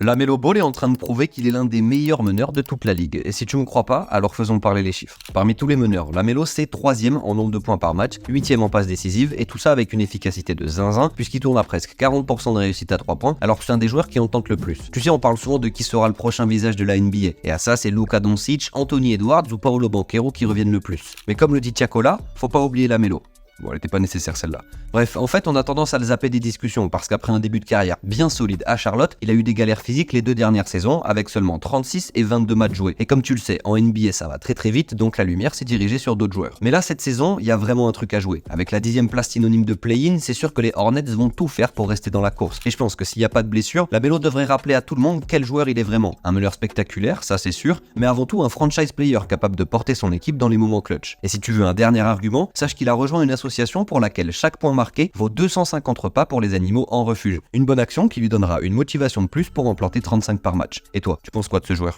LaMelo Ball est en train de prouver qu'il est l'un des meilleurs meneurs de toute la ligue. Et si tu me crois pas, alors faisons parler les chiffres. Parmi tous les meneurs, LaMelo c'est 3e en nombre de points par match, 8e en passes décisives, et tout ça avec une efficacité de zinzin, puisqu'il tourne à presque 40% de réussite à 3 points, alors que c'est un des joueurs qui en tente le plus. Tu sais, on parle souvent de qui sera le prochain visage de la NBA, et à ça c'est Luka Doncic, Anthony Edwards ou Paolo Banchero qui reviennent le plus. Mais comme le dit Tiakola, faut pas oublier LaMelo. Bon, elle était pas nécessaire celle-là. Bref, en fait, on a tendance à le zapper des discussions parce qu'après un début de carrière bien solide à Charlotte, il a eu des galères physiques les 2 dernières saisons avec seulement 36 et 22 matchs joués. Et comme tu le sais, en NBA ça va très très vite, donc la lumière s'est dirigée sur d'autres joueurs. Mais là, cette saison, il y a vraiment un truc à jouer. Avec la 10e place synonyme de play-in, c'est sûr que les Hornets vont tout faire pour rester dans la course. Et je pense que s'il n'y a pas de blessure, LaMelo devrait rappeler à tout le monde quel joueur il est vraiment. Un meneur spectaculaire, ça c'est sûr, mais avant tout un franchise player capable de porter son équipe dans les moments clutch. Et si tu veux un dernier argument, sache qu'il a rejoint une association pour laquelle chaque point marqué vaut 250 repas pour les animaux en refuge. Une bonne action qui lui donnera une motivation de plus pour en planter 35 par match. Et toi, tu penses quoi de ce joueur ?